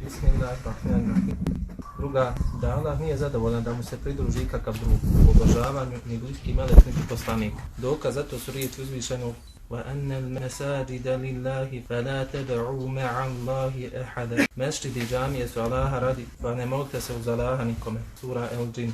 Bismillahirrahmanirrahim. Druga, da Allah nije zadovoljan da mu se pridruži ikakav drug u obožavanju, ni bliski melek, niti poslanik. Dokaz zato su riječi uzvišenog وَأَنَّ الْمَسَاجِدَ لِلَّهِ فَلَا تَدْعُوا مَعَ اللَّهِ أَحَدًا. Mesčidi i džamije su Allaha radi, pa ne molite se uz Allaha nikome. Sura El-Džin.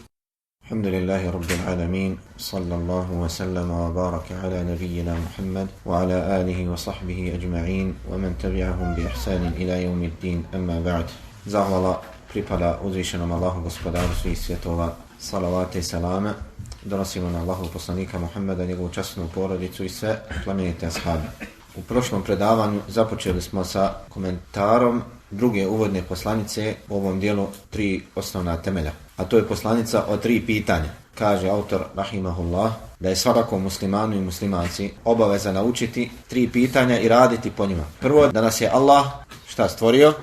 الحمد لله رب العالمين صلى الله وسلم وبارك على نبينا محمد وعلى آله وصحبه أجمعين ومن تبعهم بإحسان إلى يوم الدين أما بعد. Zahvala pripada uzvišenom Allahu gospodaru svih svjetova, salavate i salame donosimo na Allahu poslanika Muhammeda, njegovu časnu porodicu i sve plemenite ashabe. U prošlom predavanju započeli smo sa komentarom druge uvodne poslanice u ovom dijelu 3 osnovna temelja. A to je poslanica o 3 pitanja. Kaže autor rahimahullah da je svakom muslimanu i muslimanci obaveza naučiti 3 pitanja i raditi po njima. Prvo, da nas je Allah šta stvorio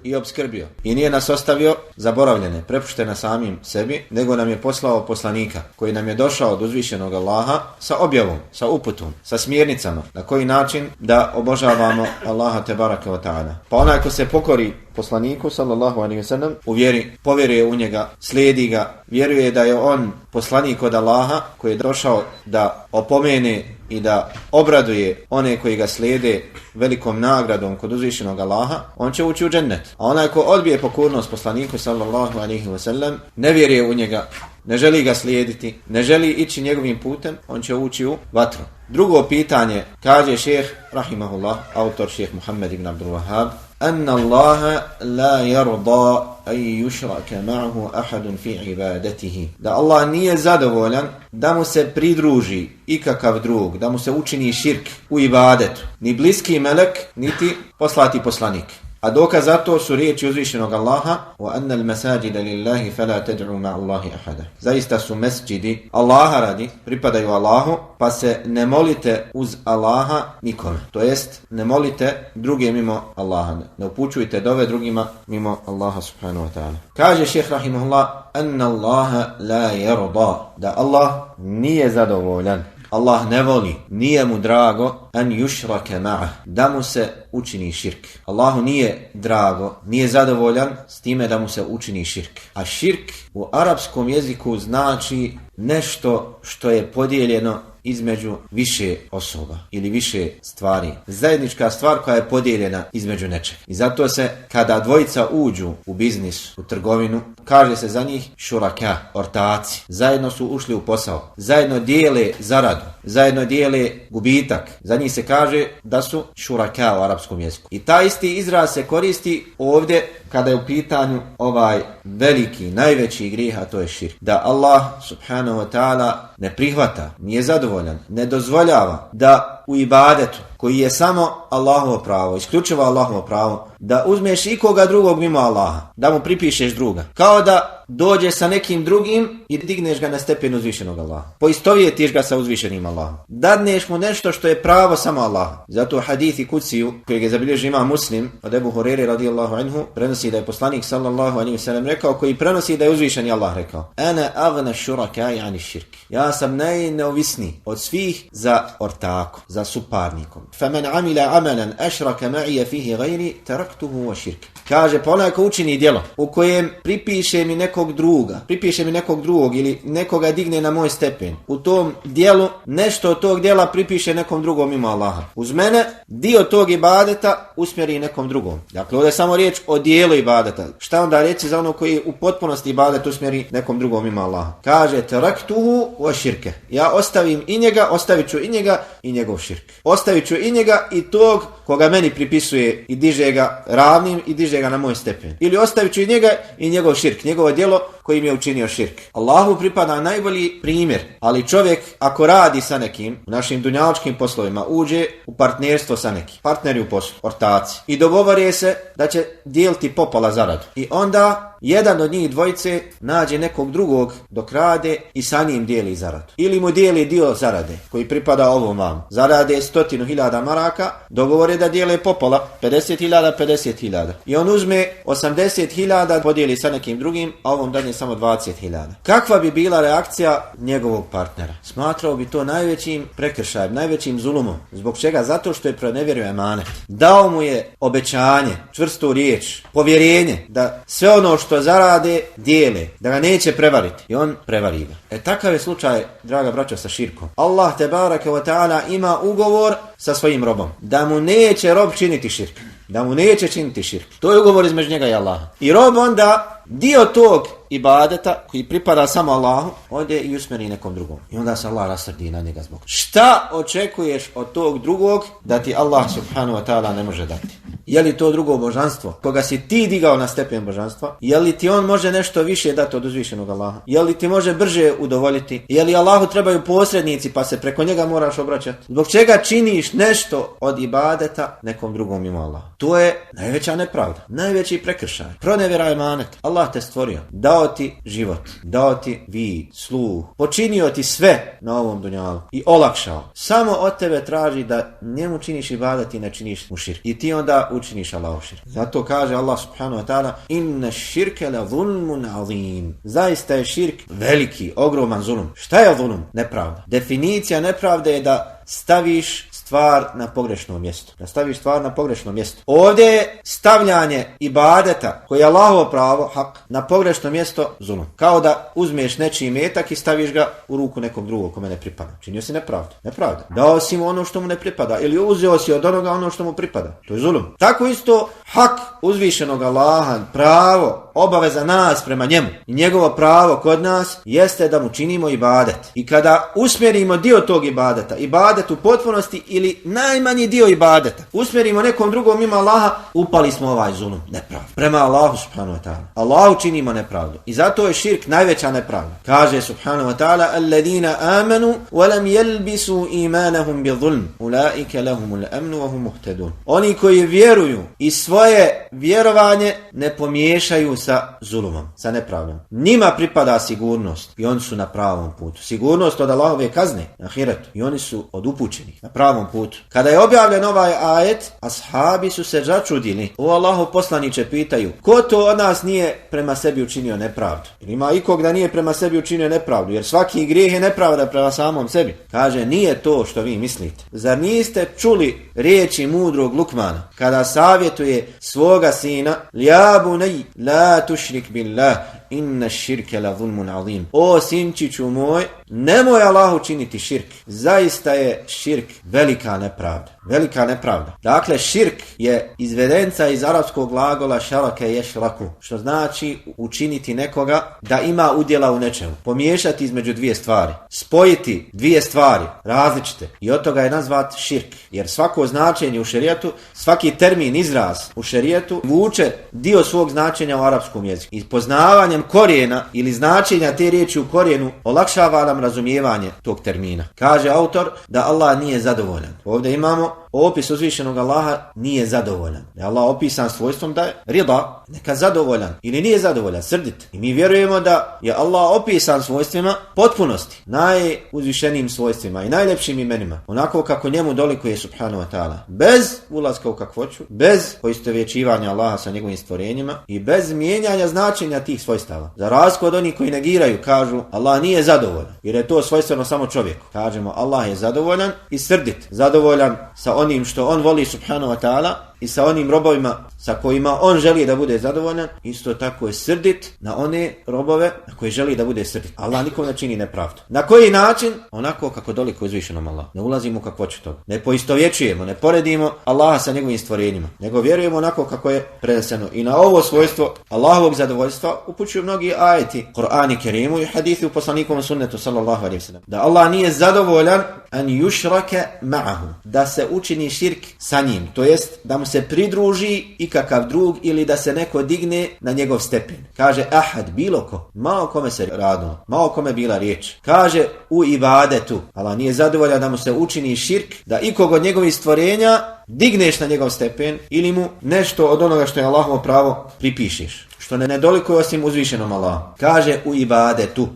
i obskrbio. I nije nas ostavio zaboravljene, prepuštene samim sebi, nego nam je poslao poslanika koji nam je došao od uzvišenog Allaha sa objavom, sa uputom, sa smjernicama, na koji način da obožavamo Allaha tebaraka wa ta'ala. Pa onaj ko se pokori poslaniku sallallahu alejhi ve sellem u vjeri, povjeruje u njega, slijedi ga, vjeruje da je on poslanik od Allaha koji je došao da opomene i da obraduje one koji ga slijede velikom nagradom kod uzvišenog Allaha, on će ući u džennet. A onaj ko odbije pokornost poslaniku sallallahu alejhi ve sellem, ne vjeruje u njega, ne želi ga slijediti, ne želi ići njegovim putem, on će ući u vatru. Drugo pitanje, kaže šejh rahimahullah, autor šejh Muhammed ibn Abdul Wahhab, أن الله لا يرضى أن يشرك معه أحد في عبادته. Da Allah nije zadovoljan da mu se pridruži ikakav drug, da mu se učini širk u ibadetu. Ni bliski melek, niti poslati poslanik. A dokaz za to su riječi uzvišenog Allaha وَأَنَّ الْمَسَاجِدَ لِلَّهِ فَلَا تَدْعُوا مَعَ اللَّهِ أَحَدًا. Zaista su mesđidi Allaha radi, pripadaju Allahu, pa se ne molite uz Allaha nikome. To jest, ne molite druge mimo Allaha. Ne upućujte dove drugima mimo Allaha subhanahu wa ta'ala. Kaže šejh rahimahullah أَنَّ اللَّهَ لَا يَرْضَى. Da Allah nije zadovoljan, Allah ne voli, nije mu drago an yushraka ma'ah, da mu se učini širk. Allahu nije drago, nije zadovoljan s time da mu se učini širk. A širk u arapskom jeziku znači nešto što je podijeljeno između više osoba ili više stvari. Zajednička stvar koja je podijeljena između nečega. I zato se kada dvojica uđu u biznis, u trgovinu, kaže se za njih šuraka, ortaci. Zajedno su ušli u posao. Zajedno dijele zaradu. Zajedno dijele gubitak. Za njih se kaže da su šuraka u arapskom jeziku. I taj isti izraz se koristi ovdje kada je u pitanju ovaj veliki, najveći grijeh, a to je širk. Da Allah subhanahu wa ta'ala ne prihvata, nije zadovoljan, ne dozvoljava da u ibadetu, koji je samo Allahovo pravo, isključivo Allahovo pravo, da uzmeš ikoga drugog mimo Allaha, da mu pripišeš druga. Kao da dođeš sa nekim drugim i digneš ga na stepen uzvišenog Allaha. Poistovjetiš ga sa uzvišenim Allahom. Dadneš mu nešto što je pravo samo Allaha. Zato hadith i kuciju, kojeg je zabilježio imam Muslim, od Ebu Hurere radijallahu anhu, prenosi da je poslanik sallallahu alejhi ve sellem rekao, koji prenosi da je uzvišeni Allah rekao: Ana aghna shuraka'i 'ani shirk. Ja sam najneovisniji od svih za ortaku, za suparnikom. Faman 'amila 'amalan ashraka ma'i fihi ghayri taraktuhu wa shirk. Kaže, pa onaj ko učini djelo u kojem pripiše mi nekog drugog ili nekoga digne na moj stepen, u tom djelu nešto od tog djela pripiše nekom drugom mimo Allaha. Uz mene dio tog ibadeta usmjeri nekom drugom. Dakle, ovdje je samo riječ o dijelu ibadeta. Šta onda reći za ono koji u potpunosti ibadet usmjeri nekom drugom mimo Allaha? Kaže, taraktuhu wa shirke. Ja ostavim i njega, ostavit ću i njega i njegov širk. Ostavit ću i njega i tog koga meni pripisuje i diže ga ravnim i diže ga na moj stepen. Ili ostavit ću i njega i njegov širk, njegovo djelo koji mi je učinio širk. Allahu pripada najbolji primjer, ali čovjek ako radi sa nekim u našim dunjalučkim poslovima, uđe u partnerstvo sa nekim, partneri u poslu, ortaci, i dogovore se da će dijeliti popola zaradu. I onda jedan od njih dvojice nađe nekog drugog dok rade i sa njim dijeli zaradu. Ili mu dijeli dio zarade koji pripada ovom vam. Zarade 100.000 maraka, Dogovor je da dijele popola, 50.000, 50.000. I on uzme 80.000, podijeli sa nekim drugim, a ovom dadne samo 20.000. Kakva bi bila reakcija njegovog partnera? Smatrao bi to najvećim prekršajem, najvećim zulumom. Zbog čega? Zato što je pronevjerio emanet. Dao mu je obećanje, čvrstu riječ, povjerenje da sve ono što zarade dijele, da ga neće prevariti. I on prevari ga. Takav je slučaj, draga braćo, sa širkom. Allah tebareke ve taala ima ugovor sa svojim robom da mu neće rob činiti širk. Da mu neće činiti širk. To je ugovor između njega i Allaha. I rob onda dio tog ibadeta koji pripada samo Allahu ode i usmjeri nekom drugom. I onda se Allah rasrdi na njega zbog. Šta očekuješ od tog drugog da ti Allah subhanahu wa ta'ala ne može dati? Je li to drugo božanstvo koga si ti digao na stepen božanstva? Je li ti on može nešto više dati od uzvišenog Allaha? Je li ti može brže udovoljiti? Je li Allahu trebaju posrednici pa se preko njega moraš obraćati? Zbog čega činiš nešto od ibadeta nekom drugom mimo Allaha? To je najveća nepravda, najveći prekršaj. Pronevjera emanet. Allah te stvorio, dao ti život, dao ti vid, sluh, počinio ti sve na ovom dunjalu i olakšao. Samo od tebe traži da njemu činiš ibadet i ne činiš mu širk. I ti onda učiniš Allahu širk. Zato kaže Allah subhanahu wa ta'ala: inna širke la zulmun azim. Zaista je širk veliki, ogroman zulum. Šta je zulum? Nepravda. Definicija nepravde je da staviš stvar na pogrešno mjesto. Da staviš stvar na pogrešno mjesto. Ovdje je stavljanje ibadeta koji je Allahovo pravo, hak, na pogrešno mjesto zulum. Kao da uzmeš nečiji metak i staviš ga u ruku nekog drugog kome ne pripada. Činio si nepravdu. Nepravda. Dao si mu ono što mu ne pripada ili uzeo si od onoga ono što mu pripada. To je zulum. Tako isto hak uzvišenog Allaha, pravo, obaveza nas prema njemu i njegovo pravo kod nas jeste da mu činimo ibadet. I kada usmjerimo dio tog ibadeta, ibadet u potpunosti ili najmanji dio ibadeta, usmjerimo nekom drugom mimo Allaha, upali smo ovaj zulum, nepravdu. Prema Allahu subhanahu wa ta'ala. Allahu činimo nepravdu. I zato je širk najveća nepravda. Kaže subhanahu wa ta'ala: alladina amanu wa lam yalbisu imanahum bi zulm ulaika lahumul amnu wa hum muhtadun. Oni koji vjeruju i svoje vjerovanje ne pomiješaju sa zulumom, sa nepravdom. Njima pripada sigurnost i oni su na pravom putu. Sigurnost od Allahove kazne na ahiretu i oni su od upućenih na pravom putu. Kada je objavljen ovaj ajet, ashabi su se začudili. O Allahov poslaniče, pitaju: ko to od nas nije prema sebi učinio nepravdu? Ili ima ikog da nije prema sebi učinio nepravdu? Jer svaki grijeh je nepravda prema samom sebi. Kaže: nije to što vi mislite. Zar niste čuli riječi mudrog Lukmana kada savjetuje svoga sina: ja bunaj la tušrik billah inna širke la zulmun azim. O sinčiću moj, nemoj Allahu činiti širk. Zaista je širk velika nepravda. Velika nepravda. Dakle, širk je izvedenca iz arapskog glagola šarake ješraku, što znači učiniti nekoga da ima udjela u nečemu. Pomiješati između dvije stvari. Spojiti dvije stvari različite. I od toga je nazvat širk. Jer svako značenje u šerijatu, svaki termin, izraz u šerijetu vuče dio svog značenja u arapskom jeziku. I poznavanjem korijena ili značenja te riječi u korijenu olakšava nam razumijevanje tog termina. Kaže autor da Allah nije zadovoljan. Ovdje imamo opis uzvišenog Allaha nije zadovoljan. Je Allah opisan svojstvom da je rida, neka zadovoljan ili nije zadovoljan, srdit. I mi vjerujemo da je Allah opisan svojstvima potpunosti, najuzvišenijim svojstvima i najljepšim imenima, onako kako njemu dolikuje subhanahu wa ta'ala. Bez ulaska u kakvoću, bez poistovjećivanja Allaha sa njegovim stvorenjima i bez mijenjanja značenja tih svojstava. Za razliku od onih koji negiraju, kažu Allah nije zadovoljan, jer je to svojstveno samo čovjeku. Kažemo Allah je zadovoljan i srdit, zadovoljan sa onim što on voli subhanahu wa ta'ala i sa onim robovima sa kojima on želi da bude zadovoljan, isto tako je srdit na one robove na koje želi da bude srdit. Allah nikom ne čini nepravdu. Na koji način? Onako kako dolikuje uzvišenom Allah. Ne ulazimo u kakvoću toga. Ne poistovjećujemo, ne poredimo Allaha sa njegovim stvorenjima, nego vjerujemo onako kako je preneseno. I na ovo svojstvo Allahovog zadovoljstva upućuju mnogi ajeti Kur'ani Kerimu i hadithi u poslanikovom sunnetu sallallahu alejhi ve sellem. Da Allah nije zadovoljan an yushraka ma'ahu, da se učini širk sa njim, to jest da mu se pridruži ikakav drug ili da se neko digne na njegov stepen. Kaže ahad, bilo ko, ma o kome se radilo, ma o kome bila riječ. Kaže u ibadetu, Allah nije zadovoljan da mu se učini širk, da ikog od njegovih stvorenja digneš na njegov stepen ili mu nešto od onoga što je Allahovo pravo pripišeš. što ne dolikuje osim uzvišenom Allahu. Kaže u ibadetu.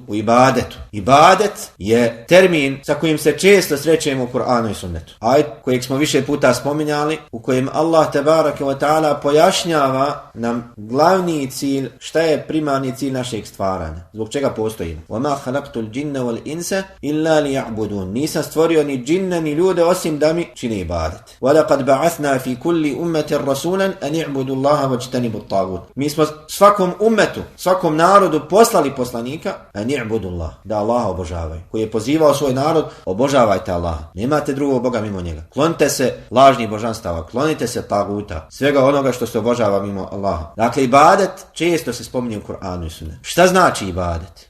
Ibadet je termin sa kojim se često srećemo u Kur'anu i sunnetu. Ajet kojeg smo više puta spominjali, u kojem Allah tebareke ve taala pojašnjava nam glavni cilj, šta je primarni cilj našeg stvaranja. Zbog čega postojimo? وَمَا خَلَقْتُ الْجِنَّ وَالْإِنسَ إِلَّا لِيَعْبُدُونَ. Nisam stvorio ni džinne ni ljude osim da mi čine ibadet. وَلَقَدْ بَعَثْنَا فِي كُلِّ أُمَّةٍ رَسُولًا أَنِ اعْبُدُوا اللَّهَ وَاجْتَنِبُوا الطَّاغُوتَ. Mi smo svakom ummetu, svakom narodu poslali poslanika أَنِ اعْبُدُوا اللَّهَ, da Allaha obožavaju. Koji je pozivao svoj narod, obožavajte Allaha. Nemate drugog Boga mimo njega. Klonite se lažnih božanstava, klonite se taguta, svega onoga što se obožava mimo Allaha. Dakle, ibadet često se spominje u Kur'anu i sunnetu. Šta znači ibadet?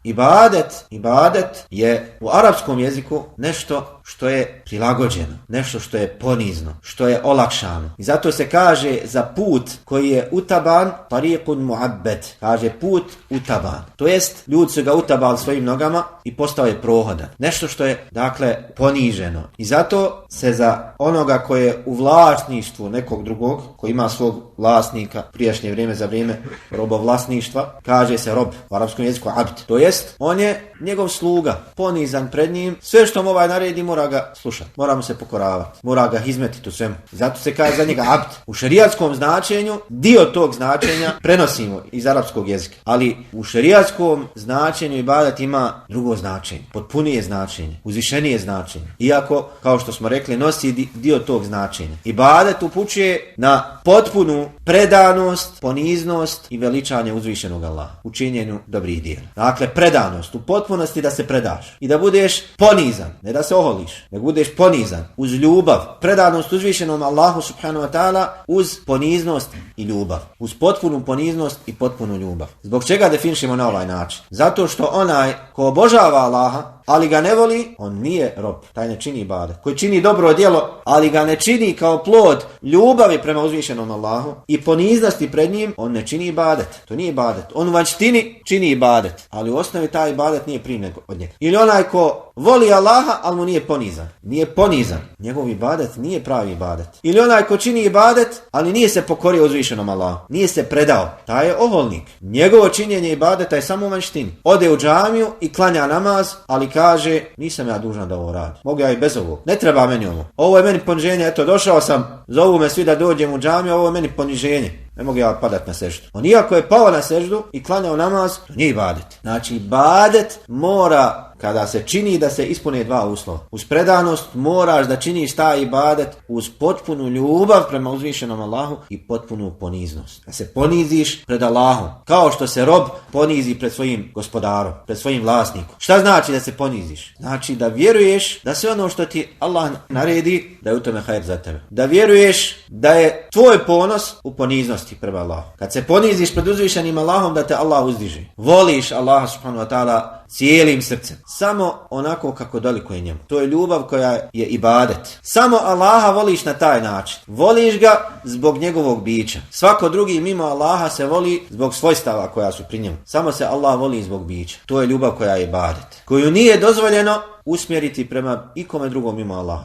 Ibadet je u arapskom jeziku nešto što je prilagođeno, nešto što je ponizno, što je olakšano. I zato se kaže za put koji je utaban, tariqun mu'abbad. Kaže put utaban. To jest, ljudi su ga utabali svojim nogama i postao je prohodan. Nešto što je, dakle, poniženo. I zato se za onoga koje je u vlasništvu nekog drugog, koji ima svog vlasnika, prijašnje vrijeme za vrijeme robovlasništva, kaže se rob, u arapskom jeziku abd. To jest, on je njegov sluga, ponizan pred njim, sve što mu ovaj naredi mora ga slušati, mora mu se pokoravati, mora ga izmetiti u svemu. Zato se kaže za njega abd. U šerijatskom značenju, dio tog značenja prenosimo iz arapskog jezika, ali u šerijatskom značenju ibadet ima drugo značenje, potpunije značenje, uzvišenije značenje. Iako, kao što smo rekli, nosi dio tog značenja. Ibadet upućuje na potpunu predanost, poniznost i veličanje uzvišenog Allaha u činjenju dobrih djela. Dakle, predanost u potpunosti, da se predaš i da budeš ponizan, ne da se oholiš, nego budeš ponizan uz ljubav, predanost uzvišenom Allahu subhanahu wa ta'ala uz poniznost i ljubav, uz potpunu poniznost i potpunu ljubav. Zbog čega definišemo na ovaj način? Zato što onaj ko obožava Allaha, ali ga ne voli, on nije rob, taj ne čini ibadet. Koji čini dobro djelo, ali ga ne čini kao plod ljubavi prema uzvišenom Allahu i poniznosti pred njim, on ne čini ibadet. To nije ibadet. On u vanjštini čini ibadet, ali u osnovi taj ibadet nije primljen od njega. Ili onaj ko voli Allaha, ali mu nije ponizan. Nije ponizan. Njegov ibadet nije pravi ibadet. Ili onaj ko čini ibadet, ali nije se pokorio uzvišenom Allahu. Nije se predao. Taj je oholnik. Njegovo činjenje ibadeta je samo u vanjštini. Ode u džamiju i klanja namaz, ali kaže, nisam ja dužan da ovo radim. Mogu ja i bez ovog. Ne treba meni ovo. Ovo je meni poniženje. Eto, došao sam, zovu me svi da dođem u džamiju, ovo je meni poniženje. Ne mogu ja padat na seždu. On iako je pao na seždu i klanjao namaz, to nije ibadet. Znači, ibadet mora, kada se čini, da se ispune dva uslova. Uz predanost moraš da činiš taj ibadet uz potpunu ljubav prema uzvišenom Allahu i potpunu poniznost. Da se poniziš pred Allahom, kao što se rob ponizi pred svojim gospodarom, pred svojim vlasnikom. Šta znači da se poniziš? Znači da vjeruješ da sve ono što ti Allah naredi, da je u tome hajr za tebe. Da vjeruješ da je tvoj ponos u poniznosti prema Allahu. Kad se poniziš pred uzvišenim Allahom, da te Allah uzdiže. Voliš Allaha subhanahu wa ta'ala cijelim srcem. Samo onako kako dolikuje njemu. To je ljubav koja je ibadet. Samo Allaha voliš na taj način. Voliš ga zbog njegovog bića. Svako drugi mimo Allaha se voli zbog svojstava koja su pri njemu. Samo se Allah voli zbog bića. To je ljubav koja je ibadet. Koju nije dozvoljeno usmjeriti prema ikome drugom mimo Allaha.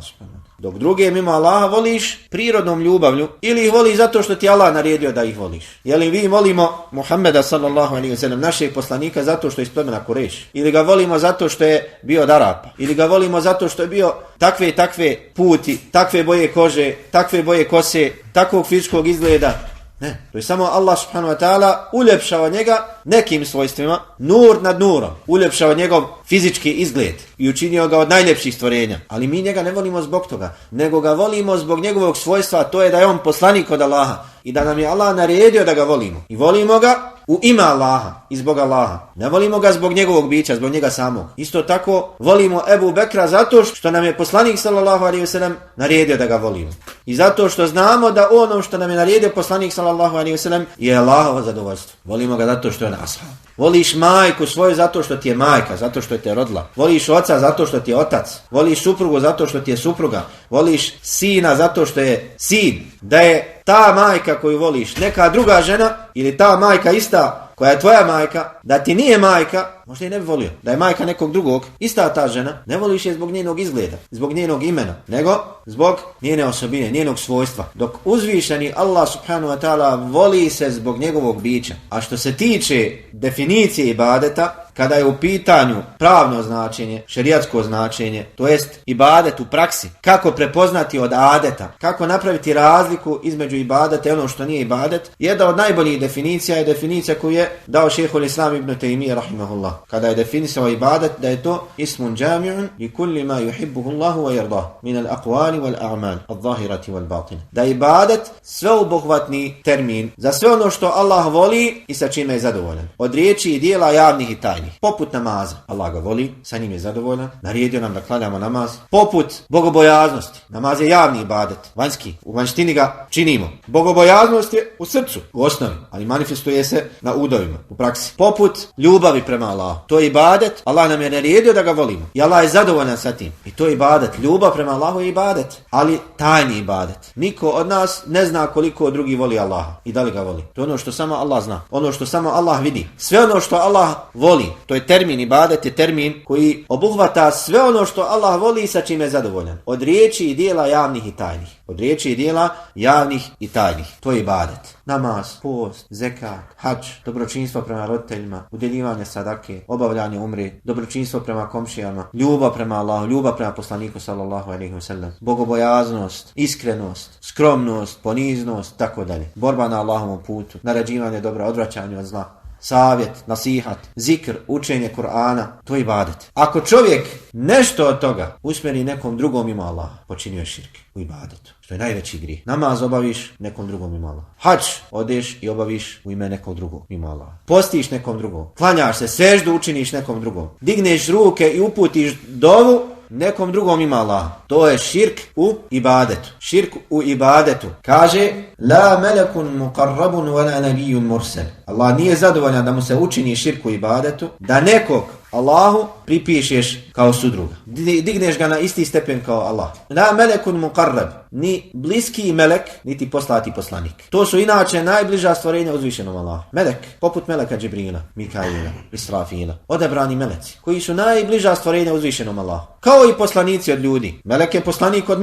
Dok druge mimo Allaha voliš prirodnom ljubavlju ili ih voliš zato što ti Allah naredio da ih voliš. Jeli vi volimo Muhammeda sallallahu alejhi ve sellem, našeg poslanika, zato što je iz plemena Kurejš? Ili ga volimo zato što je bio od Arapa? Ili ga volimo zato što je bio takve i takve puti, takve boje kože, takve boje kose, takvog fizičkog izgleda? Ne, to je samo Allah subhanahu wa ta'ala uljepšao njega nekim svojstvima, nur nad nurom, uljepšao njegov fizički izgled i učinio ga od najljepših stvorenja. Ali mi njega ne volimo zbog toga, nego ga volimo zbog njegovog svojstva, to je da je on poslanik od Allaha i da nam je Allah naredio da ga volimo. I volimo ga u ime Allaha i zbog Allaha. Ne volimo ga zbog njegovog bića, zbog njega samog. Isto tako volimo Ebu Bekra zato što nam je poslanik sallallahu alejhi ve sellem naredio da ga volimo. I zato što znamo da ono što nam je naredio poslanik sallallahu alejhi ve sellem je Allahovo zadovoljstvo. Volimo ga zato što je ashab. Voliš majku svoju zato što ti je majka, zato što te je rodila. Voliš oca zato što ti je otac. Voliš suprugu zato što ti je supruga. Voliš sina zato što je sin. Da je ta majka koju voliš, neka druga žena ili ta majka ista koja je tvoja majka, da ti nije majka, možda i ne bi volio. Da je majka nekog drugog, ista ta žena, ne voliš je zbog njenog izgleda, zbog njenog imena, nego zbog njene osobine, njenog svojstva. Dok uzvišeni Allah subhanahu wa ta'ala voli se zbog njegovog bića. A što se tiče definicije ibadeta, kada je u pitanju pravno značenje, šerijatsko značenje, to jest ibadet u praksi, kako prepoznati od adeta, kako napraviti razliku između ibadeta i ono što nije ibadet, jedna od najboljih definicija je definicija koju je dao šejhul Islam ibn Taymije rahimahullah. Kada je definisao ibadet da je to ismun džami'un li kulli ma yuhibbuhu Allahu wa yardah min al-aqwali wal a'mal al-zahirati wal batin. Da je ibadet sveobuhvatni termin za sve ono što Allah voli i sa čime je zadovoljan. Od riječi i dijela javnih i tajnih. Poput namaza. Allah ga voli, sa njim je zadovoljan. Naredio nam da klanjamo namaz. Poput bogobojaznosti. Namaz je javni ibadet, vanjski. U vanjštini ga činimo. Bogobojaznost je u srcu, u osnovi, ali manifestuje se na udovima, u praksi. Poput ljubavi prema Allahu. To je ibadet. Allah nam je naredio da ga volimo. I Allah je zadovoljan sa tim. I to je ibadet. Ljubav prema Allahu je ibadet. Ali tajni ibadet. Niko od nas ne zna koliko drugi voli Allaha i da li ga voli. To je ono što samo Allah zna. Ono što samo Allah vidi. Sve ono što Allah voli, to je termin ibadet, je termin koji obuhvata sve ono što Allah voli i sa čime je zadovoljan. Od riječi i dijela javnih i tajnih. Od riječi i dijela javnih i tajnih. To je ibadet. Namaz, post, zekat, hadž, dobročinstvo prema roditeljima, udjeljivanje sadake, obavljanje umre, dobročinstvo prema komšijama, ljubav prema Allahu, ljubav prema poslaniku sallallahu alejhi ve sellem, bogobojaznost, iskrenost, skromnost, poniznost, tako dalje. Borba na Allahovom putu, naređivanje dobra, odvraćanje od zla. Savjet, nasihat, zikr, učenje Kur'ana, to je ibadet. Ako čovjek nešto od toga usmjeri nekom drugom mimo Allaha, počinio je širk u ibadetu, što je najveći grijeh. Namaz obaviš nekom drugom mimo Allaha. Hadž odeš i obaviš u ime nekog drugog mimo Allaha. Postiš nekom drugom. Klanjaš se, seždu učiniš nekom drugom. Digneš ruke i uputiš dovu nekom drugom ima Allah. To je širk u ibadetu. Širk u ibadetu. Kaže, la melekun muqarrabun wala nabiyyun mursal. Allah nije zadovoljan da mu se učini širk u ibadetu, da nekog Allahu pripišeš kao sudruga. Digneš ga na isti stepen kao Allah. La melekun muqarrab. Ni bliski melek, niti poslati poslanik. To su inače najbliža stvorenja uzvišenom Allahu. Melek, poput meleka Džibrila, Mikaila, Israfila. Odabrani meleci, koji su najbliža stvorenja uzvišenom Allahu. Kao i poslanici od ljudi. Melek je poslanik od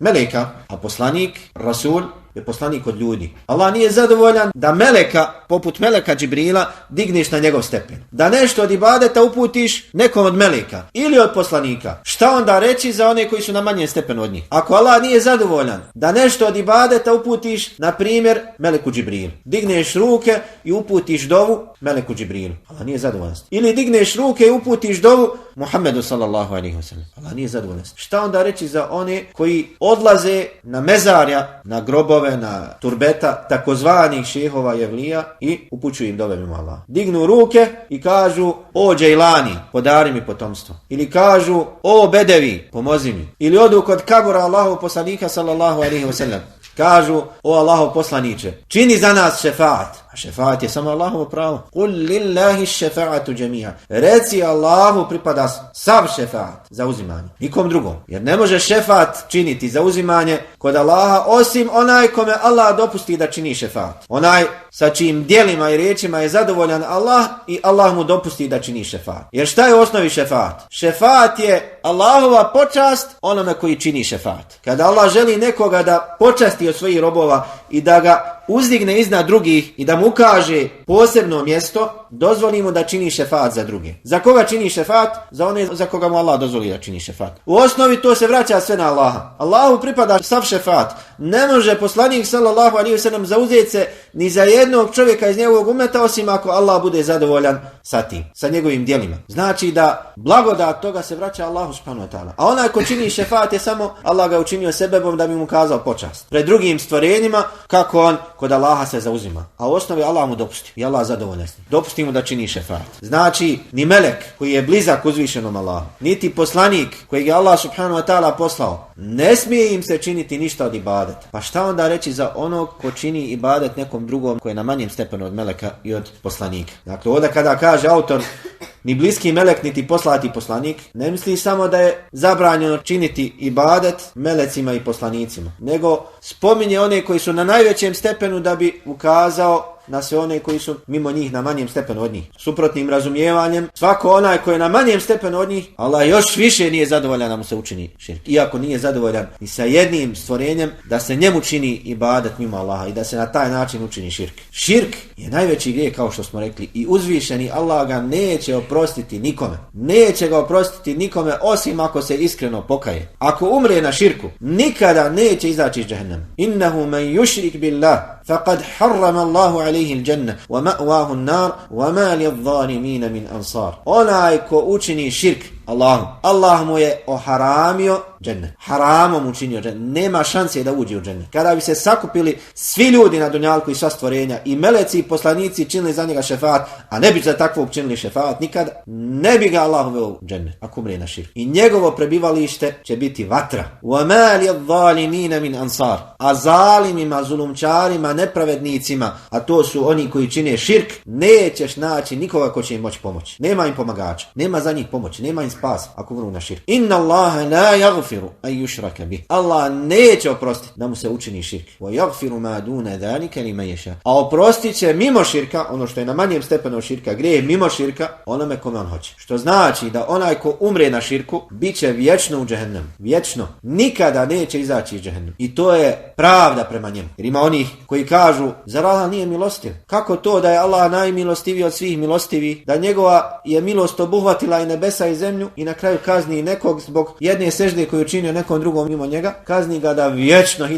meleka, a poslanik, Rasul, je poslanik od ljudi. Allah nije zadovoljan da meleka, poput meleka Džibrila, digneš na njegov stepen. Da nešto od ibadeta uputiš nekom od meleka ili od poslanika. Šta onda reći za one koji su na manjem stepenu od njih? Ako Allah nije zadovoljan da nešto od ibadeta uputiš, na primjer, meleku Džibrilu. Digneš ruke i uputiš dovu meleku Džibrilu. Allah nije zadovoljan. Ili digneš ruke i uputiš dovu Muhammedu sallallahu alejhi ve sellem. Allah nije zadovoljan. Šta onda reći za one koji odlaze na mezarja, na grobove, na turbeta takozvanih šehova i evlija i upućuju im dove mimo Allaha. Dignu ruke i kažu, o Džejlani, podari mi potomstvo. Ili kažu, o Bedevi, pomozi mi. Ili odu kod kabura Allahov poslanika sallallahu alejhi ve sellem. Kažu, o Allahov poslaniče, čini za nas šefaat. A šefaat je samo Allahovo pravo. Kul lillahi šefaatu džemija. Reci Allahu pripada sav šefaat za uzimanje. Nikom drugom. Jer ne može šefaat činiti za uzimanje kod Allaha osim onaj kome Allah dopusti da čini šefaat. Onaj sa čijim djelima i riječima je zadovoljan Allah i Allah mu dopusti da čini šefaat. Jer šta je u osnovi šefaat? Šefaat je Allahova počast onome koji čini šefaat. Kada Allah želi nekoga da počasti od svojih robova i da ga uzdigne iznad drugih i da mu ukaže posebno mjesto, dozvoli mu da čini šefaat za druge. Za koga čini šefaat? Za one za koga mu Allah dozvoli da čini šefaat. U osnovi to se vraća sve na Allaha. Allahu pripada sav šefaat. Ne može poslanik sallallahu alejhi ve sellem zauzeti se ni za jednog čovjeka iz njegovog umeta osim ako Allah bude zadovoljan sa tim, sa njegovim djelima. Znači da blagodat toga se vraća Allahu subhanahu wa ta'ala. A onaj ko čini šefaat je samo Allah ga učinio sebebom da bi mu kazao počast pred drugim stvorenjima kako on kod Allaha se zauzima. A u osnovi Allah mu dopusti. I Allah zadovoljan s njim. Dopusti mu da čini šefaat. Znači, ni melek koji je blizak uzvišenom Allahu, niti poslanik kojeg je Allah subhanahu wa ta'ala poslao, ne smije im se činiti ništa od ibadeta. Pa šta onda reći za onog ko čini ibadet nekom drugom koji je na manjem stepenu od meleka i od poslanika? Dakle, ovdje kada kaže autor ni bliski melek, niti poslati poslanik, ne misli samo da je zabranjeno činiti ibadet melecima i poslanicima, nego spominje one koji su na najvećem stepenu da bi ukazao na sve one koji su mimo njih na manjem stepenu od njih. Suprotnim razumijevanjem, svako onaj koji je na manjem stepenu od njih, Allah još više nije zadovoljan da mu se učini širk. Iako nije zadovoljan ni sa jednim stvorenjem da se njemu čini ibadet mimo Allaha i da se na taj način učini širk. Širk je najveći grijeh, kao što smo rekli, i uzvišeni Allah ga neće oprostiti nikome. Neće ga oprostiti nikome osim ako se iskreno pokaje. Ako umre na širku, nikada neće izaći iz džehennema. Innahu man yushrik billah faqad harrama Allahu alayhi al-janna wa ma'wahu an-nar wa ma lil-zalimin min ansar. Onaj ko učini širk Allahu, Allah mu je oharamio džennet. Haramom učinio džennet. Nema šanse da uđe u džennet. Kada bi se sakupili svi ljudi na dunjalku i sva stvorenja, i meleci i poslanici činili za njega šefaat, a ne bi za takvog činili šefaat nikada, ne bi ga Allah uveo u džennet ako umre na širk. I njegovo prebivalište će biti vatra. Wa ma lil-zalimin min ansar. A zalimima, zulumčarima, nepravednicima, a to su oni koji čine širk, nećeš naći nikoga ko će im moći pomoći. Nema im pomagača, nema za njih pomoći, nema im spas ako umru na širk. Inna Allaha la yaghfiru an yushraka bih. Allah neće oprostiti da mu se učini širk. Wa yaghfiru ma duna zalika liman yasha. A oprostit će mimo širka, ono što je na manjem stepenu širka, grijeh mimo širka, onome kome on hoće. Što znači da onaj ko umre na širku bit će vječno u džehennemu. Vječno. Nikada neće izaći iz džehennema. I to je pravda prema njemu. Jer ima onih koji kažu, zar Allah nije milostiv? Kako to da je Allah najmilostiviji od svih milostivih, da njegova je milost obuhvatila i nebesa i zemlju i na kraju kazni nekog zbog jedne sežde koju učinio nekom drugom mimo njega, kazni ga da vječno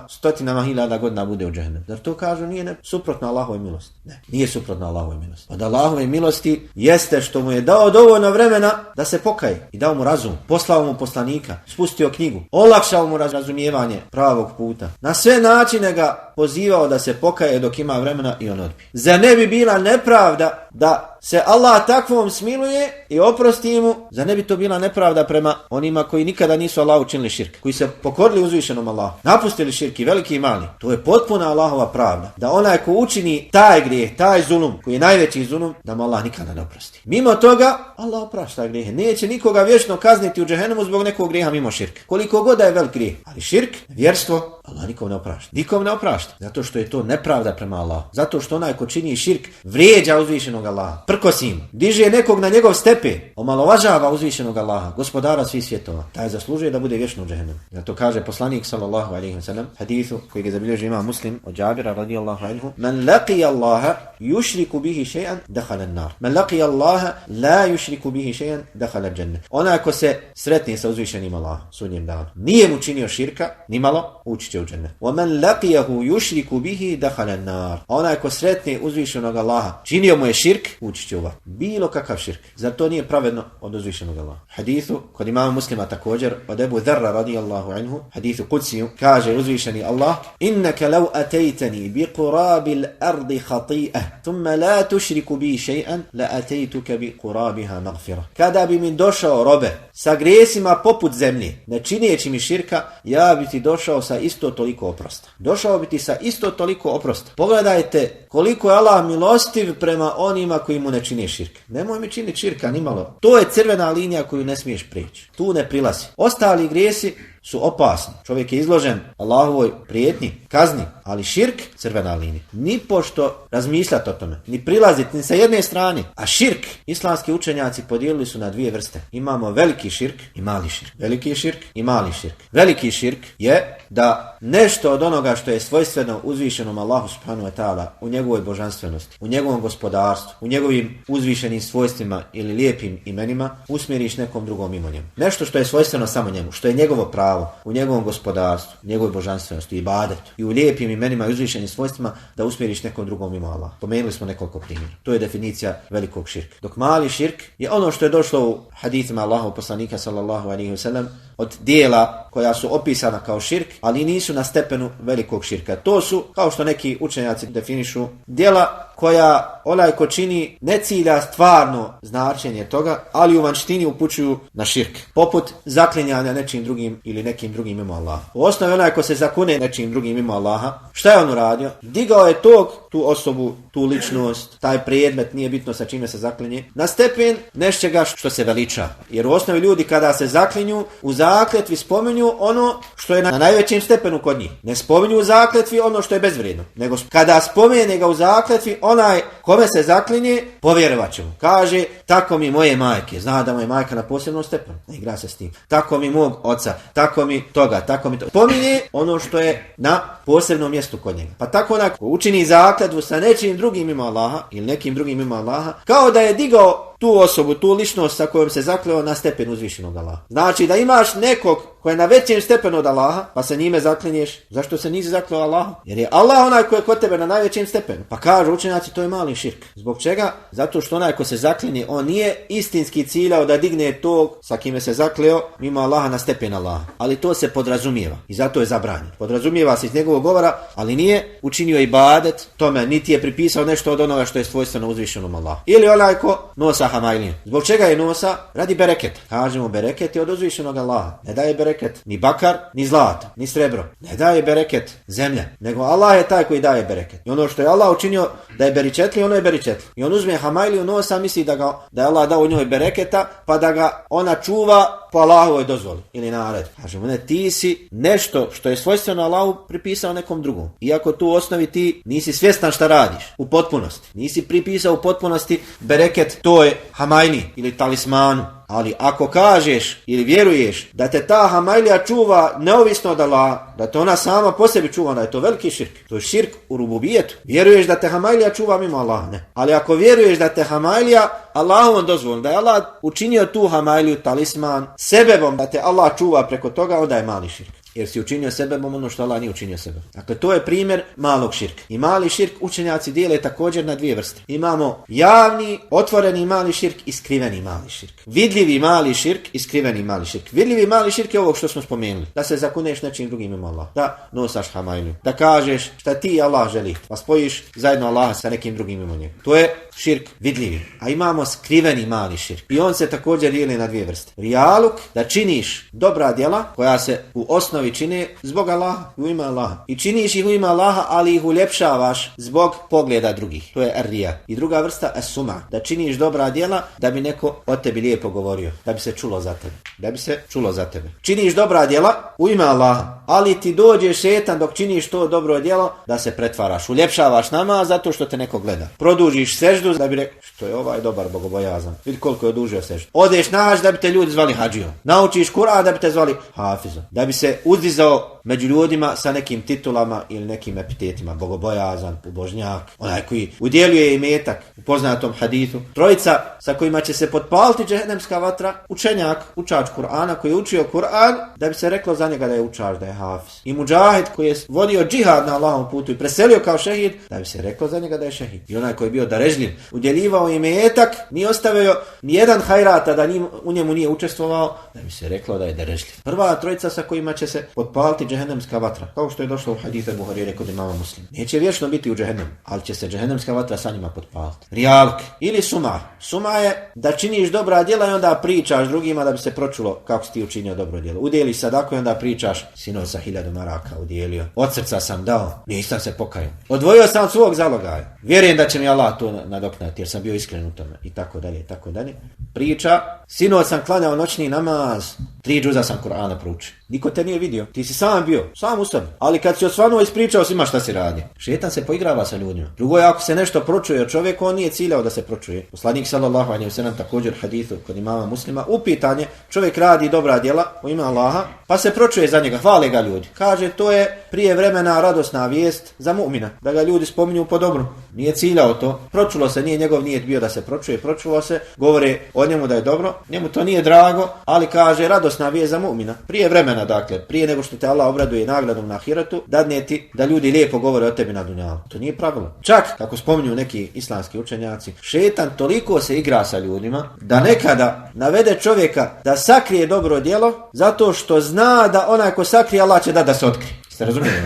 stotinama hiljada godina bude u džehennemu. Zar to kažu nije suprotno Allahove milosti? Ne, nije suprotno Allahove milosti. Od Allahove milosti jeste što mu je dao dovoljno vremena da se pokaje i dao mu razum, poslao mu poslanika, spustio knjigu, olakšao mu razumijevanje pravog puta. Na sve načine ga pozivao da se pokaje dok ima vremena i on odbije. Zar ne bi bila nepravda da se Allah takvom smiluje i oprosti mu? Zar ne bi to bila nepravda prema onima koji nikada nisu Allahu učinili širk, koji se pokorili uzvišenom Allahu, napustili širk, i veliki i mali? To je potpuna Allahova pravda, da onaj ko učini taj grijeh, taj zulum, koji je najveći zulum, da mu Allah nikada ne oprosti. Mimo toga, Allah oprašta grijehe. Neće nikoga vječno kazniti u džehennemu zbog nekog grijeha mimo širka. Koliko god da je velik grijeh. Ali širk, vjerstvo, Allah nikom ne oprašta. Nikom ne oprašta. Zato što je to nepravda prema Allahu. Zato što onaj ko čini širk vrijeđa uzvišenog Allaha. Prkosi mu. Diže nekog na njegov stepe. Omalovažava uzvišenog Allaha, gospodara svih svjetova. Taj zaslužuje da bude vječno u džehennemu. Zato kaže poslanik sallallahu alejhi ve sellem, hadithu koji ga zabilježi ima Muslim od Džabira radijallahu anhu: "Man laqiya Allaha yushriku bihi shay'an dakhala an-nar. Man laqiya Allaha la yushriku bihi shay'an dakhala al-jannah." Onaj ko se sretne sa uzvišenim Allahom sudnjem danu, nije mu činio širka nimalo, ući će u džennet. Wa man laqiyahu yushriku bihi dakhala an-nar. Onaj ko sretne uzvišenog Allaha, činio mu je širk, ući će u vatru. Bilo kakav širk. Zar to nije pravedno od uzvišenog Allaha? Hadithu kod imama Muslima također od Ebu Dharra radijallahu anhu, hadithu kudsiju, kaže uzvišeni Allah: "Innaka law ataytani bi qurabil ardi khati'ah thumma la tushriku bi shay'an la ataytuka bi qurabiha maghfirah." Kada bi mi došao, robe, sa grijesima poput zemlje, ne čineći mi širka, ja bi ti došao sa isto toliko oprosta. Došao bi ti sa isto toliko oprosta. Pogledajte koliko je Allah milostiv prema onima koji mu ne čine širka. Nemoj mi činiti širka nimalo. To je crvena linija koju ne smiješ prijeći. Tu ne prilazi. Ostali grijesi su opasni. Čovjek je izložen Allahovoj prijetnji, kazni, ali širk, crvena linija. Ni pošto razmišljati o tome, ni prilaziti ni sa jedne strane. A širk, islamski učenjaci podijelili su na dvije vrste. Imamo veliki širk i mali širk. Veliki širk i mali širk. Veliki širk je da nešto od onoga što je svojstveno uzvišenom Allahu subhanahu wa ta'ala, u njegovoj božanstvenosti, u njegovom gospodarstvu, u njegovim uzvišenim svojstvima ili lijepim imenima, usmjeriš nekom drugom mimo njemu. Nešto što je svojstveno samo njemu, što je njegovo pravo, u njegovom gospodarstvu, u njegovoj božanstvenosti, i ibadetu, i u lijepim imenima i uzvišenim svojstvima, da usmjeriš nekom drugom mimo Allaha. Pomenuli smo nekoliko primjera. To je definicija velikog širka. Dok mali širk je ono što je došlo u hadithima Allahov poslanika sallallahu alejhi ve sellem od dijela koja su opisana kao širk, ali nisu na stepenu velikog širka. To su, kao što neki učenjaci definišu, dijela koja onaj ko čini ne cilja stvarno značenje toga, ali u vanštini upućuju na širk. Poput zaklinjanja nečim drugim ili nekim drugim mimo Allaha. U osnovi onaj ko se zakune nečim drugim mimo Allaha, šta je on uradio? Digao je tog tu osobu, tu ličnost, taj predmet, nije bitno sa čime se zaklinje, na stepen nečega što se veliča. Jer u osnovi ljudi kada se zaklinju, u zakletvi spominju ono što je na najvećem stepenu kod njih. Ne spominju u zakletvi ono što je bezvrijedno, nego kada spomene ga u zakletvi, onaj kome se zaklinje, povjerovat će mu. Kaže, tako mi moje majke, zna da mu je majka na posebnom stepenu, ne igra se s tim. Tako mi mog oca, tako mi toga, tako mi to. Spominje ono što je na posebnom mjestu kod njega. Pa tako onako učini zakletvu sa nečim drugim mimo Allaha ili nekim drugim mimo Allaha, kao da je digao tu osobu, tu ličnost sa kojom se zakleo na stepen uzvišenog Allaha. Znači da imaš nekog koji je na većem stepenu od Allaha, pa se njime zaklinješ. Zašto se nisi zakleo Allaha? Jer je Allah onaj koji je kod tebe na najvećem stepenu. Pa kažu učenjaci, to je mali širk. Zbog čega? Zato što onaj ko se zaklinje, on nije istinski ciljao da digne tog sa kime se zakleo mimo Allaha na stepen Allaha. Ali to se podrazumijeva i zato je zabranjeno. Podrazumijeva se iz njegovog govora, ali nije učinio ibadet tome, niti je pripisao nešto od onoga što je svojstveno uzvišenom Allahu. Ili onaj ko nosa hamajliju. Zbog čega je nosa? Radi bereketa. Kažemo, bereket je od uzvišenog Allaha. Ne daje bereket ni bakar, ni zlato, ni srebro. Ne daje bereket zemlja, nego Allah je taj koji daje bereket. I ono što je Allah učinio da je beričetli, ono je beričetli. I on uzme hamajliju nosa, misli da je Allah dao u njoj bereketa, pa da ga ona čuva po Allahovoj dozvoli ili naredbi. Kažemo, ne, ti si nešto što je svojstveno Allahu pripisao nekom drugom. Iako tu u osnovi ti nisi svjestan šta radiš u potpunosti. Nisi pripisao u potpunosti bereket toj hamajli ili talismanu. Ali ako kažeš ili vjeruješ da te ta hamajlija čuva neovisno od Allaha, da te ona sama po sebi čuva, da je to veliki širk. To je širk u rububijetu. Vjeruješ da te hamajlija čuva mimo Allaha, ne. Ali ako vjeruješ da te hamajlija Allahovom dozvolom, da je Allah učinio tu hamajliju talisman sebebom da te Allah čuva preko toga, onda je mali širk. Jer si učinio sebebom ono što Allah nije učinio sebebom. Dakle, to je primjer malog širka. I mali širk učenjaci dijele također na dvije vrste. Imamo javni, otvoreni mali širk i skriveni mali širk. Vidljivi mali širk i skriveni mali širk. Vidljivi mali širk je ovog što smo spomenuli. Da se zakuneš nečim drugim mimo Allah. Da nosaš hamajliju. Da kažeš šta ti Allah želi. Pa spojiš zajedno Allaha sa nekim drugim mimo njega. To je širk vidljivi. A imamo skriveni mali širk. I on se također dijeli na dvije vrste. Rijaluk, da činiš dobra djela koja se u osnovi čine zbog Allaha, u ime Allaha. I činiš ih u ime Allaha, ali ih uljepšavaš zbog pogleda drugih. To je ar-rija. I druga vrsta as-suma, da činiš dobra djela da bi neko o tebi lijepo govorio, da bi se čulo za tebe. Da bi se čulo za tebe. Činiš dobra djela u ime Allaha, ali ti dođe šetan dok činiš to dobro djelo da se pretvaraš, uljepšavaš namaz zato što te neko gleda. Produžiš seždu da bi rekao što je ovaj dobar bogobojazan. Vidi koliko je odužio seždu. Odeš na hadž da bi te ljudi zvali hadžijom. Naučiš Kur'an da bi te zvali hafizom. Da bi se uzdizao među ljudima sa nekim titulama ili nekim epitetima. Bogobojazan, pobožnjak, onaj koji udjeljuje imetak u poznatom hadithu. Trojica sa kojima će se potpaliti džehennemska vatra, učenjak, učač Kur'ana koji je učio Kur'an da bi se reklo za njega da je učač, da je hafiz. I muđahid koji je vodio džihad na Allahovom putu i preselio kao šehid, da bi se reklo za njega da je šehid. I onaj koji je bio darežljiv, udjeljivao imetak, nije ostavio ni jedan hajrata da u njemu nije učestvovao, da bi se reklo da je darežljiv. Prva trojica sa kojima će se potpaliti džehennemska vatra, kao što je došlo u hadithu Buharije kod imama Muslima. Neće vječno biti u džehennemu, ali će se džehennemska vatra sa njima potpaliti. Rijalk ili suma. Suma je da činiš dobra djela i onda pričaš drugima da bi se pročulo kako si ti učinio dobro djelo. Udjeliš sadaku i onda pričaš, sinoć sa 1000 maraka udjelio. Od srca sam dao, nisam se pokajao. Odvojio sam od svog zalogaja. Vjerujem da će mi Allah to nadoknati jer sam bio iskren u tome. I tako dalje, i tako dalje. Priča, sinoć sam klanjao noćni namaz, 3 džuza sam Kur'ana proučio. Niko te nije vidio, ti si sam bio, sam u sebi. Ali kad si osvanuo ispričao svima šta si radio. Šetan se poigrava sa ljudima. Drugo je ako se nešto pročuje od čovjeka, on nije ciljao da se pročuje. Poslanik sallallahu alejhi ve sellem također hadithu kod imama Muslima upitanje, čovjek radi dobra djela u ime Allaha, pa se pročuje za njega, hvale ga ljudi. Kaže to je prije vremena radosna vijest za mu'mina, da ga ljudi spominju po dobru. Nije ciljao to, pročulo se, nije njegov nijet bio da se pročuje, pročulo se, govore o njemu da je dobro, njemu to nije drago, ali kaže radosna vijest za mu'mina. Prije vremena, dakle, prije nego što te Allah obraduje nagradom na ahiretu, dadne ti da ljudi lijepo govore o tebi na dunjalu. To nije pravilo. Čak, kako spominju neki islamski učenjaci, šetan toliko se igra sa ljudima da nekada navede čovjeka da sakrije dobro djelo zato što zna da onaj ko sakrije Allah će da se otkrije. Ste razumijeli?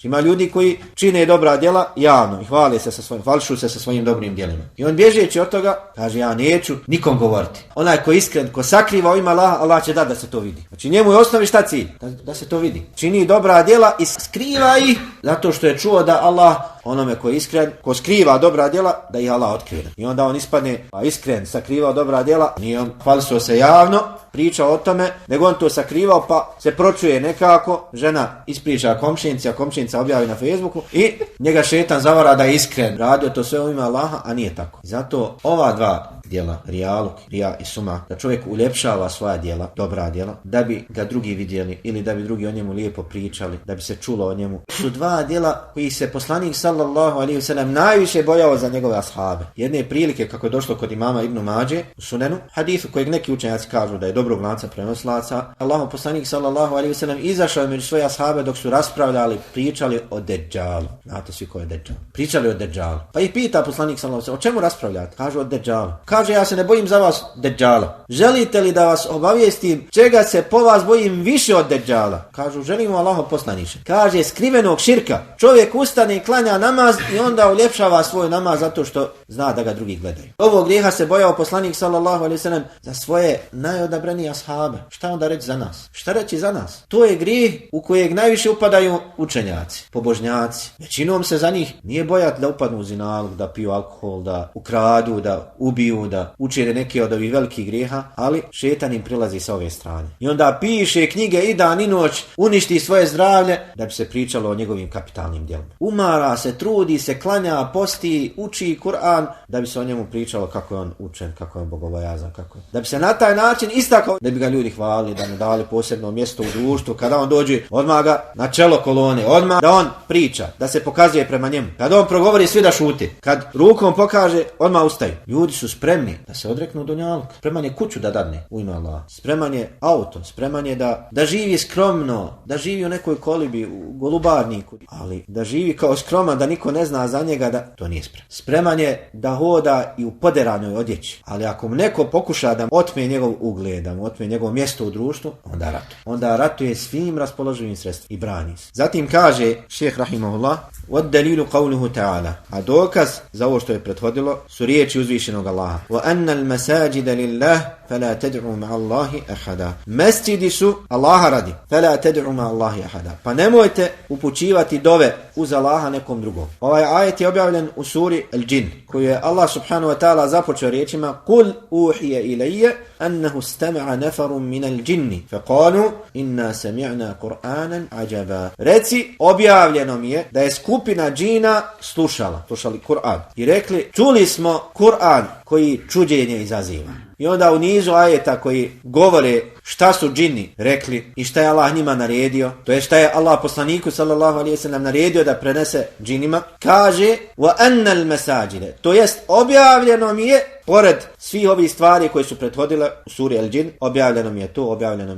Ima ljudi koji čine dobra djela javno i hvale se sa svojim, falšu se sa svojim dobrim djelima. I on bježeći od toga kaže ja neću nikom govoriti. Onaj ko iskren, ko sakriva u ime Allaha, Allah će da se to vidi. Znači njemu je osnovi šta cilj? Da se to vidi. Čini dobra djela i skriva ih zato što je čuo da Allah onome ko je iskren, ko skriva dobra djela, da ih Allah otkrije. I onda on ispadne iskren, sakrivao dobra djela, nije on falsuo se javno, pričao o tome, nego on to sakrivao pa se pročuje nekako, žena ispriča komšinici, a komšinica objavi na Facebooku i njega šetan zavara da je iskren. Radio to sve u ime Allaha, a nije tako. Zato ova dva djela, rijaluk, rija i suma, da čovjek uljepšava svoja djela, dobra djela, da bi ga drugi vidjeli ili da bi drugi o njemu lijepo pričali, da bi se čulo o njemu, su dva djela koji se poslanik sallallahu alejhi ve sellem najviše bojao za njegove ashabe. Jedne prilike, kako je došlo kod imama Ibn Mađe u Sunenu, hadisu kojeg neki učenjaci kažu da je dobrog lanca prenoslaca, Allahov poslanik sallallahu alejhi ve sellem izašao je među svoje ashabe dok su raspravljali, pričali o Dejjalu. Znate svi ko je Dejjal. Pričali o Dejjalu. Pa ih pita poslanik sallallahu alejhi ve sellem, o čemu raspravljate? Kažu o Dejjalu. Kaže, ja se ne bojim za vas Dejjala. Želite li da vas obavijestim čega se po vas bojim više od Dejjala? Kažu, želimo Allahov poslaniče. Kaže, skrivenog širka. Čovjek ustane i klanja namaz i onda uljepšava svoj namaz zato što zna da ga drugi gledaju. Ovog grijeha se bojao poslanik sallallahu alejhi ve sellem za svoje najodabranije ashabe. Šta onda reći za nas? Šta reći za nas? To je grijeh u kojeg najviše upadaju učenjaci, pobožnjaci. Većinom se za njih nije bojati da upadnu u zinalog, da piju alkohol, da ukradu, da ubiju, da učine neke od ovih velikih grijeha, ali šetan im prilazi sa ove strane. I onda piše knjige i dan i noć, uništi svoje zdravlje da bi se pričalo o njegovim kapitalnim djelima. Umara se, trudi se, klanja, posti, uči Kur'an da bi se o njemu pričalo kako je on učen, kako je on bogobojazan, kako je. Da bi se na taj način istakao, da bi ga ljudi hvalili, da mu dali posebno mjesto u društvu, kada on dođe, odmah ga na čelo kolone, odmah da on priča, da se pokazuje prema njemu. Kad on progovori, svi da šuti. Kad rukom pokaže, odmah ustaju. Ljudi su spremni da se odreknu dunjaluk. Spreman je kuću da dadne u ime Allaha. Spreman je auto, spreman je da živi skromno, da živi u nekoj kolibi, u golubarniku, ali da živi kao skroman, da niko ne zna za njega, da to nije spreman. Spreman je da hoda i u poderanoj odjeći, ali ako mu neko pokuša da otme njegov ugled, da mu otme njegovo mjesto u društvu, onda ratuje. Onda ratuje svim raspoloživim sredstvima i brani se. Zatim kaže šejh rahimahullah, وَالدَّلِيلُ قَوْلُهُ تَعَالَى, a dokaz za ovo što je prethodilo su riječi uzvišenog Allaha. وَأَنَّ الْمَسَاجِدَ لِلَّهِ فَلَا تَدْعُوا مَعَ اللَّهِ أَحَدًا. Mesđidi su Allaha radi. فَلَا تَدْعُوا مَعَ اللَّهِ أَحَدًا. Pa nemojte upućivati dove uz Allaha nekom drugom. Ovaj ajet je objavljen u suri Al-Džin, koju je Allah subhanahu wa ta'ala započeo riječima قُلْ أُوحِيَ إِلَيَّ أَنَّهُ استمع نفر من الجن فقالوا إنا سمعنا قرآنا عجبا. Reci, objavljeno mi je da je skupina džina slušali Kur'an i rekli, čuli smo Kur'an koji čuđenje izaziva. I onda u nizu ajeta koji govore šta su džini rekli i šta je Allah njima naredio, to je šta je Allah poslaniku sallallahu alejhi ve sellem naredio da prenese džinima, kaže wa annal masajide, to jest objavljeno mi je, pored svih ovih stvari koje su prethodile u suri Al-Džin, objavljeno mi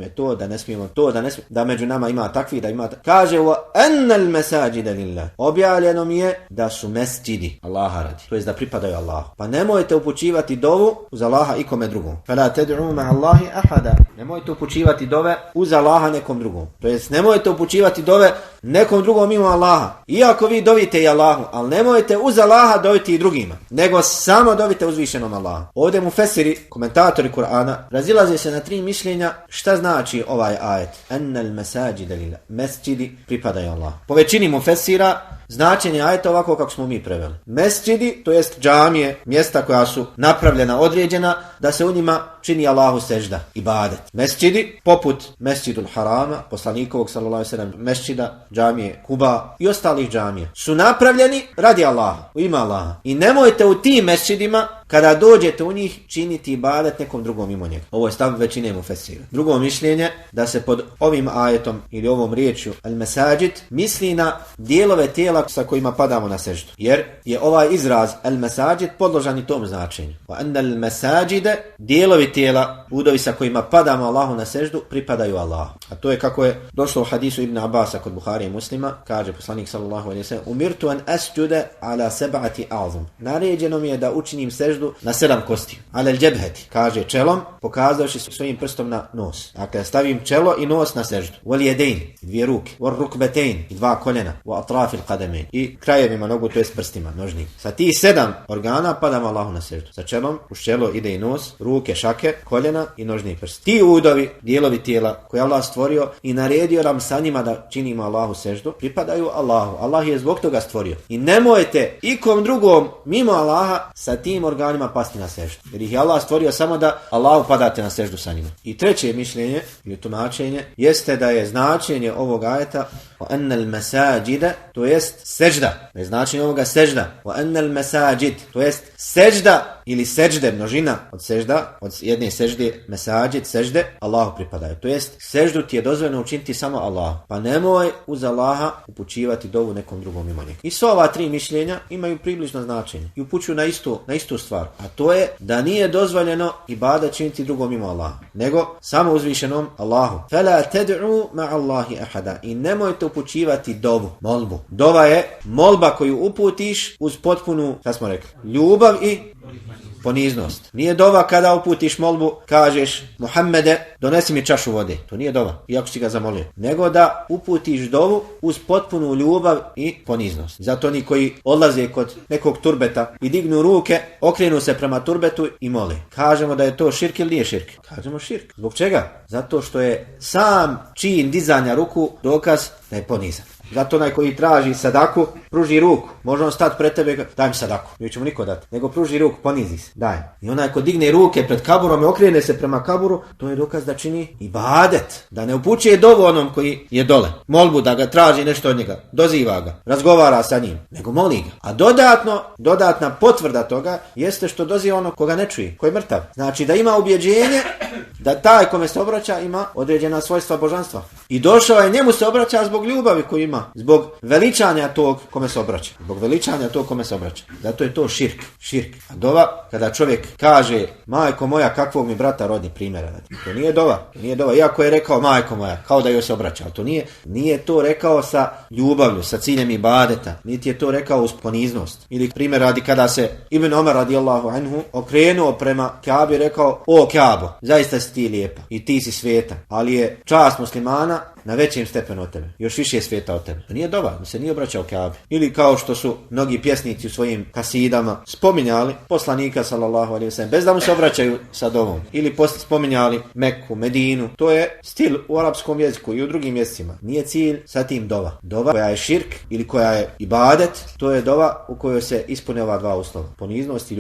je to, da ne smijemo to, da među nama ima takvi, da ima kaže wa annal masajide lillah, objavljeno mi je da su mesđidi Allaha radi, to jest da pripadaju Allahu. Pa nemojte upućivati dovu uz Allaha i kome drugom. Fala tad'u ma'a Allahi ahada. Nemojte upućivati dove uz Allaha nekom drugom. To jest nemojte upućivati dove nekom drugom mimo Allaha. Iako vi dovite i Allahu, ali nemojte uz Allaha doviti i drugima, nego samo dovite uzvišenom Allahu. Ovdje mufesiri, komentatori Kur'ana, razilaze se na 3 mišljenja šta znači ovaj ajet. Annal masajida lillah. Mesđidi pripadaju Allahu. Po većini mufesira značenje ajeta ovako kako smo mi preveli. Mesđidi, to jest džamije, mjesta koja su napravljena, određena, da se u njima čini Allahu sežda, ibadet. Mesđidi, poput Mesđidul Harama, poslanikovog sallallahu alejhi ve sellem mesđida, džamije Kuba i ostalih džamija, su napravljeni radi Allaha, u ime Allaha. I nemojte u tim mesđidima, kada dođete u njih, činiti ibadet nekom drugom mimo njega. Ovo je stav većine mufesira. Drugo mišljenje, da se pod ovim ajetom ili ovom riječju al-masajid misli na dijelove tijela sa kojima padamo na seždu. Jer je ovaj izraz al-masajid podložan i tom značenju. Wa anna al-masajide, dijelovi tijela, udovi sa kojima padamo Allahu na seždu, pripadaju Allahu. A to je kako je došlo u hadisu Ibn Abasa kod Buhari i Muslima, kaže poslanik sallallahu alejhi ve sellem: "Umirtu an asjuda ala sab'ati a'zam." Naređeno mi je da učinim seždu seždu na 7 kosti. Alel džebheti, kaže čelom, pokazavši svojim prstom na nos. Dakle, stavim čelo i nos na seždu. Wal jedein, 2 ruke. Wal rukbetein, 2 koljena. Wa atrafil qademein, i krajevima nogu, to jest prstima, nožnim. Sa tih 7 organa padamo Allahu na seždu. Sa čelom, uz čelo ide i nos, ruke, šake, koljena i nožni prst. Ti udovi, dijelovi tijela koje Allah stvorio i naredio nam sa njima da činimo Allahu seždu, pripadaju Allahu. Allah je zbog toga stvorio. I nemojte ikom drugom mimo Allaha sa tim organima pasti na seždu. Jer ih je Allah stvorio samo da Allahu padate na seždu sa njima. I treće mišljenje ili tumačenje jeste da je značenje ovog ajeta wa annal masajida, to jest sežda. Da je značenje ovoga sežda. Wa annal masajid, to jest sežda ili sežde, množina od sežda, od jedne sežde, mesajid, sežde, Allahu pripadaju. To jest, seždu ti je dozvoljeno učiniti samo Allahu. Pa nemoj uz Allaha upućivati dovu nekom drugom mimo njega. I sva ova 3 mišljenja imaju približno značenje i upućuju na istu stvar. A to je da nije dozvoljeno ibadet činiti drugom mimo Allaha, nego samo uzvišenom Allahu. Fela tad'u ma'a Allahi ahada. I nemojte upućivati dovu, molbu. Dova je molba koju uputiš uz potpunu, šta smo rekli, ljubav i poniznost. Nije dova kada uputiš molbu, kažeš Muhammede, donesi mi čašu vode. To nije dova, iako si ga zamolio. Nego da uputiš dovu uz potpunu ljubav i poniznost. Zato oni koji odlaze kod nekog turbeta i dignu ruke, okrenu se prema turbetu i mole. Kažemo da je to širk ili nije širk? Kažemo širk. Zbog čega? Zato što je sam čin dizanja ruku dokaz da je ponizan. Zato onaj koji traži sadaku, pruži ruku. Može on stati pred tebe, daj mi sadaku. Mi ćemo niko dati. Nego pruži ruku, ponizi se, daj. I onaj ko digne ruke pred kaburom i okrene se prema kaburu, to je dokaz da čini ibadet. Da ne upućuje dovu onom koji je dole. Molbu da ga traži nešto od njega. Doziva ga, razgovara sa njim. Nego moli ga. A dodatna potvrda toga jeste što doziva onog koga ne čuje, koji je mrtav. Znači da ima ubjeđenje da taj kome se obraća ima određena svojstva božanstva. I došao je, njemu se obraća zbog ljubavi koju ima. Zbog veličanja tog kome se obraća. Zato je to širk. A dova, kada čovjek kaže majko moja kakvog mi brata rodi, primjera. To nije dova. Iako je rekao majko moja, kao da joj se obraća. Ali to nije to rekao sa ljubavlju, sa ciljem ibadeta. Niti je to rekao uz poniznost. Ili primjer radi kada se Ibn Omer radijallahu anhu okrenuo prema Kaabi i rekao o Kaabo, zaista si ti lijepa i ti si sveta. Ali je čast muslimana na većem stepenu od tebe. Još više je svijeta od tebe. To nije dova, se nije obraćao Kaabi. Ili kao što su mnogi pjesnici u svojim kasidama spominjali poslanika sallallahu alejhi ve sellem bez da mu se obraćaju sa dovom. Ili spominjali Meku, Medinu. To je stil u arapskom jeziku i u drugim jezicima. Nije cilj sa tim dova. Dova koja je širk ili koja je ibadet, to je dova u kojoj se ispune ova 2 uslova. Poniznost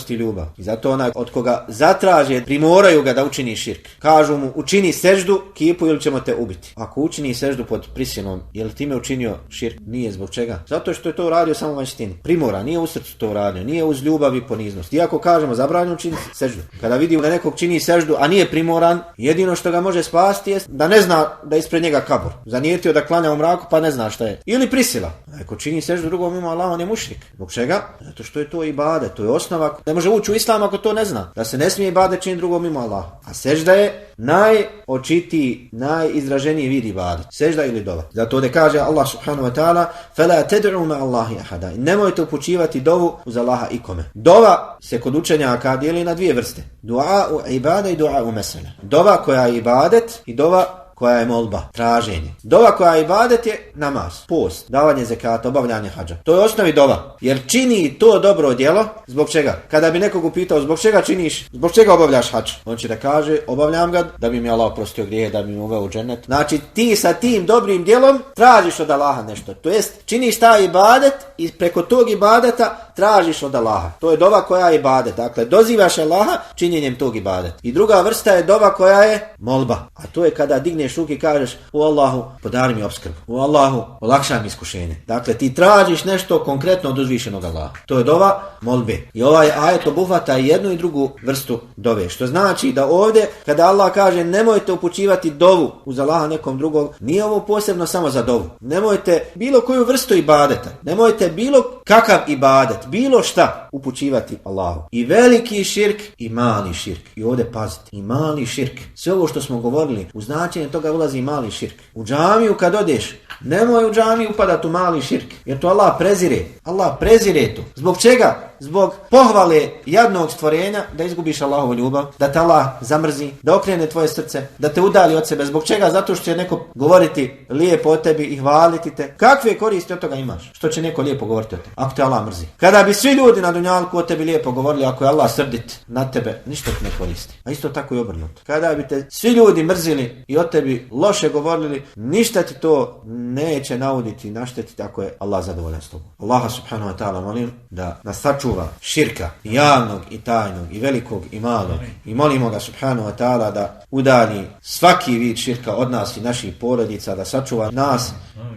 i ljubav. I zato onaj od koga zatraže, primoraju ga da učini širk. Kažu mu učini seždu kipu ili ćemo te ubiti. Ako učini seždu pod prisilom, je li time učinio širk? Nije. Zbog čega? Zato što je to uradio samo vanjštini. Primora, nije u srcu to uradio, nije uz ljubav i poniznost. Iako kažemo zabranjeno čini seždu. Kada vidimo da nekog čini seždu, a nije primoran, jedino što ga može spasti je da ne zna da je ispred njega kabur. Zanijetio da klanja u mraku pa ne zna šta je. Ili prisila. Ako čini seždu drugom mimo Allaha, on je mušrik. Zbog čega? Zato što je to ibadet, to je osnova. Ne može ući u islam ako to ne zna. Da se ne smije ibadet činiti drugom mimo Allaha. A sežda je najočitiji, najizraženiji vid ibadet. Sežda ili dova. Zato ovdje kaže Allah subhanahu wa ta'ala فَلَا تَدْعُوا مَا اللَّهِ أَحَدًا. Nemojte upućivati dovu uz Allaha ikome. Dova se kod učenjaka dijeli na 2 vrste. Du'a ibada i du'a mesele. Dova koja je ibadet i dova koja je molba, traženje. Dova koja je ibadet je namaz, post, davanje zekata, obavljanje hadža. To je osnovi dova. Jer čini to dobro djelo, zbog čega? Kada bi nekog upitao zbog čega činiš, zbog čega obavljaš hadž? On će da kaže obavljam ga da bi mi Allah oprostio grijehe, da bi mi uveo u džennet. Znači ti sa tim dobrim djelom tražiš od Allaha nešto. To jest činiš taj ibadet i preko tog ibadeta tražiš od Allaha. To je dova koja je ibadet. Dakle, dozivaš Allaha činjenjem tog ibadet. I druga vrsta je dova koja je molba. A to je kada digneš ruke i kažeš o Allahu podari mi opskrbu. O Allahu olakšaj mi iskušenje. Dakle, ti tražiš nešto konkretno od uzvišenog Allaha. To je dova molbe. I ovaj ajet obuhvata jednu i drugu vrstu dove. Što znači da ovdje kada Allah kaže nemojte upućivati dovu uz Allaha nekom drugog, nije ovo posebno samo za dovu. Nemojte bilo koju vrstu ibadeta. Nemojte bilo kakav ibadet, bilo šta upućivati Allahu. I veliki širk i mali širk. I ovdje pazite, i mali širk. Sve ovo što smo govorili, u značenje toga ulazi i mali širk. U džamiju kad odeš, nemoj u džamiju upadati u mali širk. Jer to Allah prezire. Allah prezire to. Zbog čega? zbog pohvale jadnog stvorenja da izgubiš Allahovu ljubav, da te Allah zamrzi, da okrene tvoje srce, da te udali od sebe. Zbog čega? Zato što će neko govoriti lijepo o tebi i hvaliti te. Kakve koristi od toga imaš? Što će neko lijepo govoriti o tebi? Ako te Allah mrzi. Kada bi svi ljudi na dunjalku o tebi lijepo govorili, ako je Allah srdit na tebe, ništa ti ne koristi. A isto tako i obrnuto. Kada bi te svi ljudi mrzili i o tebi loše govorili, ništa ti to neće nauditi, naštetiti ako je Allah zadovoljan s tobom. Allaha subhanahu wa ta'ala molim da nas sačuva širka, javnog i tajnog, i velikog i malog. I molimo ga subhanahu wa ta'ala da udalji svaki vid širka od nas i naših porodica, da sačuva nas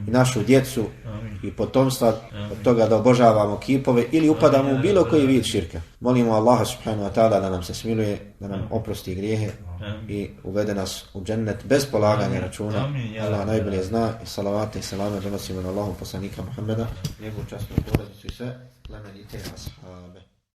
i našu djecu i potomstva od toga da obožavamo kipove ili upadamo u bilo koji vid širka. Molimo Allaha subhanahu wa ta'ala da nam se smiluje, da nam oprosti grijehe i uvede nas u džennet bez polaganja računa. Allah najbolje zna i salavate i salame donosimo na Allahu poslanika Muhammeda, njegovu časnu porodicu i sve plemenite ashabe.